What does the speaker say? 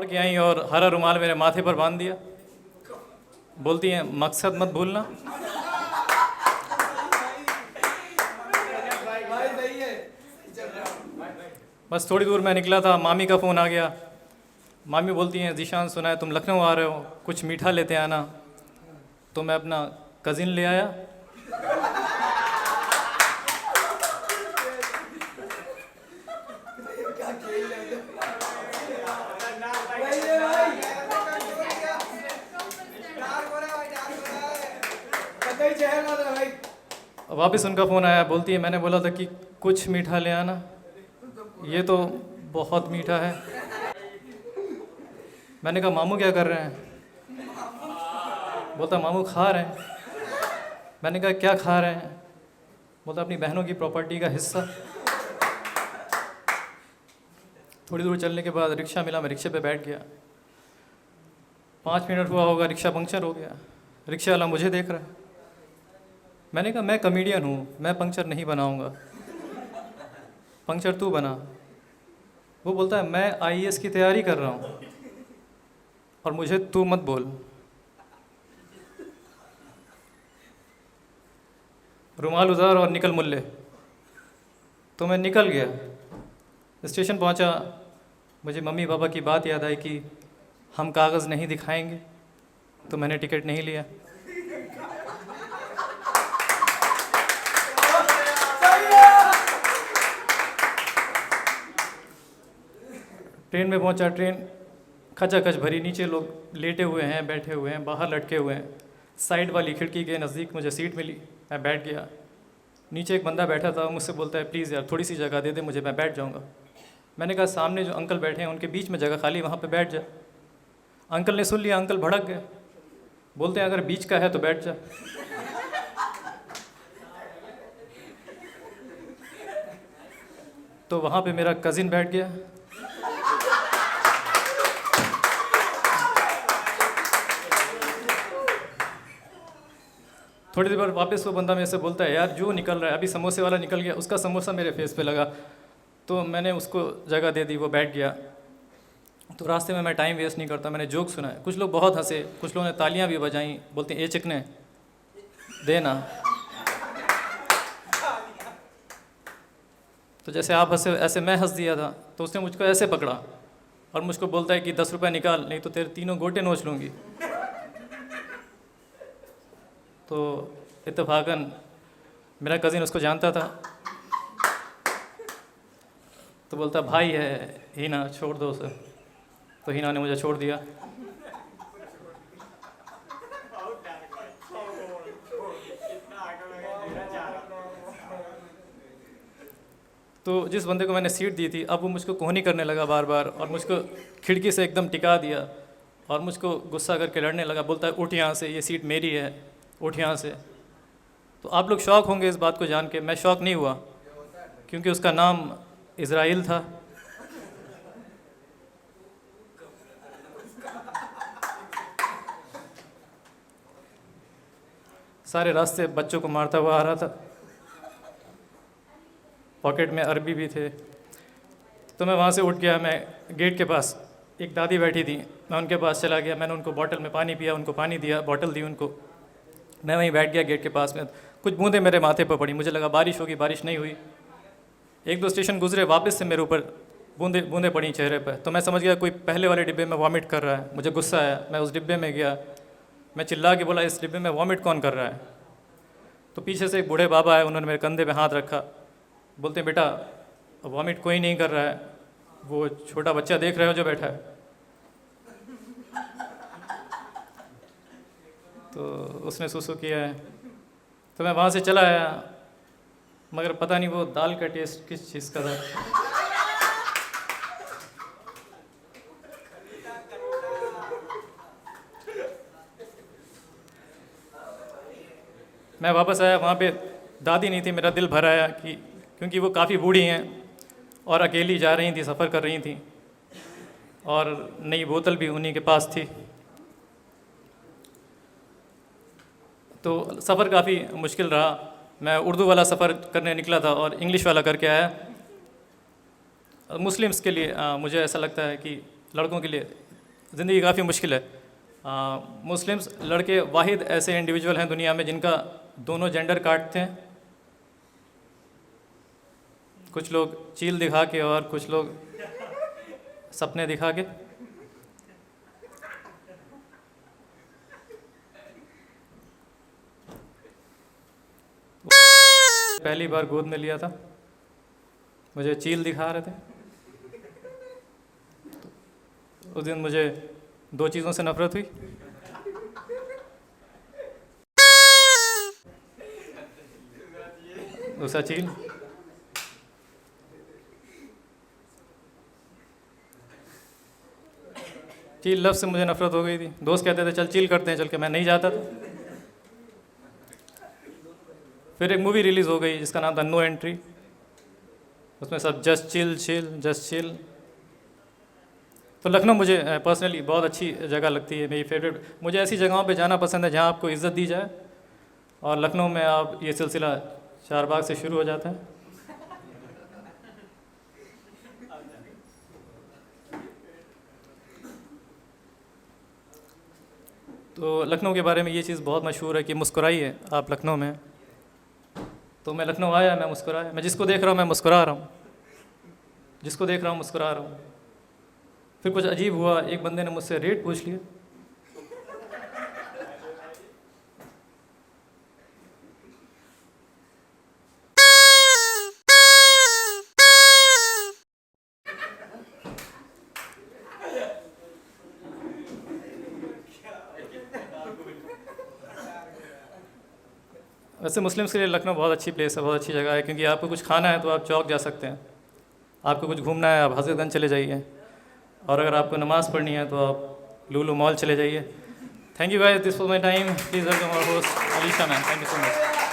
के आई और हरा रुमाल मेरे माथे पर बांध दिया। बोलती हैं मकसद मत भूलना। बस थोड़ी दूर मैं निकला था, मामी का फ़ोन आ गया। मामी बोलती हैं जीशान सुना है तुम लखनऊ आ रहे हो, कुछ मीठा लेते आना। तो मैं अपना कज़िन ले आया। वापस उनका फ़ोन आया, बोलती है मैंने बोला था कि कुछ मीठा ले आना, ये तो बहुत मीठा है। मैंने कहा मामू क्या कर रहे हैं? बोलता मामू खा रहे हैं। मैंने कहा क्या खा रहे हैं? बोलता अपनी बहनों की प्रॉपर्टी का हिस्सा। थोड़ी दूर चलने के बाद रिक्शा मिला, मैं रिक्शे पे बैठ गया। 5 मिनट हुआ होगा, रिक्शा पंक्चर हो गया। रिक्शा वाला मुझे देख रहा है। मैंने कहा मैं कॉमेडियन हूँ, मैं पंक्चर नहीं बनाऊँगा, पंक्चर तू बना। वो बोलता है मैं आईएएस की तैयारी कर रहा हूँ और मुझे तू मत बोल। रुमाल उतार और निकल मुल्ले। तो मैं निकल गया। स्टेशन पहुँचा, मुझे मम्मी पापा की बात याद आई कि हम कागज़ नहीं दिखाएंगे, तो मैंने टिकट नहीं लिया। ट्रेन में पहुंचा, ट्रेन खचाखच भरी, नीचे लोग लेटे हुए हैं, बैठे हुए हैं, बाहर लटके हुए हैं। साइड वाली खिड़की के नज़दीक मुझे सीट मिली, मैं बैठ गया। नीचे एक बंदा बैठा था, मुझसे बोलता है प्लीज़ यार थोड़ी सी जगह दे दे मुझे, मैं बैठ जाऊंगा। मैंने कहा सामने जो अंकल बैठे हैं उनके बीच में जगह खाली, वहाँ पे बैठ जा। अंकल ने सुन लिया, अंकल भड़क गए, बोलते हैं अगर बीच का है तो बैठ जा। तो वहाँ पे मेरा कज़िन बैठ गया। थोड़ी देर बाद वापस वो बंदा मेरे से बोलता है यार जो निकल रहा है, अभी समोसे वाला निकल गया, उसका समोसा मेरे फेस पे लगा। तो मैंने उसको जगह दे दी, वो बैठ गया। तो रास्ते में मैं टाइम वेस्ट नहीं करता, मैंने जोक सुना है। कुछ लोग बहुत हंसे, कुछ लोगों ने तालियां भी बजाईं, बोलते हैं ए चिकने देना। तो जैसे आप हंसे ऐसे मैं हंस दिया था। तो उसने मुझको ऐसे पकड़ा और मुझको बोलता है कि 10 रुपये निकाल, नहीं तो तेरे तीनों गोटे नोच लूँगी। तो इत्तेफाकन मेरा कज़िन उसको जानता था, तो बोलता भाई है हीना, छोड़ दो उसे। तो हीना ने मुझे छोड़ दिया। तो जिस बंदे को मैंने सीट दी थी, अब वो मुझको कोहनी करने लगा बार बार और मुझको खिड़की से एकदम टिका दिया और मुझको गुस्सा करके लड़ने लगा। बोलता है उठ यहाँ से, ये सीट मेरी है, उठ यहाँ से। तो आप लोग शौक होंगे इस बात को जान के, मैं शौक नहीं हुआ क्योंकि उसका नाम इज़राइल था। सारे रास्ते बच्चों को मारता हुआ आ रहा था, पॉकेट में अरबी भी थे। तो मैं वहाँ से उठ गया, मैं गेट के पास एक दादी बैठी थी, मैं उनके पास चला गया। मैंने उनको बॉटल में पानी पिया, उनको पानी दिया, बॉटल दी उनको। मैं वहीं बैठ गया गेट के पास में। कुछ बूंदें मेरे माथे पर पड़ी, मुझे लगा बारिश होगी, बारिश नहीं हुई। 1-2 स्टेशन गुजरे, वापस से मेरे ऊपर बूंदें पड़ी चेहरे पर। तो मैं समझ गया कोई पहले वाले डिब्बे में वॉमिट कर रहा है। मुझे गुस्सा आया, मैं उस डिब्बे में गया, मैं चिल्ला के बोला इस डिब्बे में वॉमिट कौन कर रहा है? तो पीछे से एक बूढ़े बाबा आए, उन्होंने मेरे कंधे पे हाथ रखा, बोलते बेटा वॉमिट कोई नहीं कर रहा है, वो छोटा बच्चा देख रहे हो जो बैठा है। तो उसने सुसु किया है। तो मैं वहाँ से चला आया, मगर पता नहीं वो दाल का टेस्ट किस चीज़ का था। मैं वापस आया, वहाँ पे दादी नहीं थी। मेरा दिल भर आया कि क्योंकि वो काफ़ी बूढ़ी हैं और अकेली जा रही थी, सफ़र कर रही थी और नई बोतल भी उन्हीं के पास थी। तो सफ़र काफ़ी मुश्किल रहा। मैं उर्दू वाला सफ़र करने निकला था और इंग्लिश वाला करके आया। मुस्लिम्स के लिए मुझे ऐसा लगता है कि लड़कों के लिए ज़िंदगी काफ़ी मुश्किल है। मुस्लिम्स लड़के वाहिद ऐसे इंडिविजुअल हैं दुनिया में जिनका दोनों जेंडर काटते हैं, कुछ लोग चील दिखा के और कुछ लोग सपने दिखा के। पहली बार गोद में लिया था, मुझे चील दिखा रहे थे। उस दिन मुझे दो चीज़ों से नफरत हुई। दूसरा चील, चील लफ्ज़ से मुझे नफरत हो गई थी। दोस्त कहते थे चल चील करते हैं, चल के मैं नहीं जाता था। फिर एक मूवी रिलीज़ हो गई जिसका नाम था नो एंट्री। उसमें सब just chill chill just chill. तो लखनऊ मुझे पर्सनली बहुत अच्छी जगह लगती है, मेरी फेवरेट। मुझे ऐसी जगहों पे जाना पसंद है जहाँ आपको इज़्ज़त दी जाए, और लखनऊ में आप ये सिलसिला चारबाग से शुरू हो जाता है। तो लखनऊ के बारे में ये चीज़ बहुत मशहूर है कि मुस्कुराइए आप लखनऊ में। तो मैं लखनऊ आया, मैं मुस्कुराया। मैं जिसको देख रहा हूँ मैं मुस्कुरा रहा हूँ, जिसको देख रहा हूँ मुस्कुरा रहा हूँ। फिर कुछ अजीब हुआ, एक बंदे ने मुझसे रेट पूछ लिया। वैसे मुस्लिम्स के लिए लखनऊ बहुत अच्छी प्लेस है, बहुत अच्छी जगह है, क्योंकि आपको कुछ खाना है तो आप चौक जा सकते हैं, आपको कुछ घूमना है आप हज़रतगंज चले जाइए, और अगर आपको नमाज़ पढ़नी है तो आप लुलु मॉल चले जाइए। Thank you guys, this was my time. Please welcome our host Alisha ma'am. Thank you so much.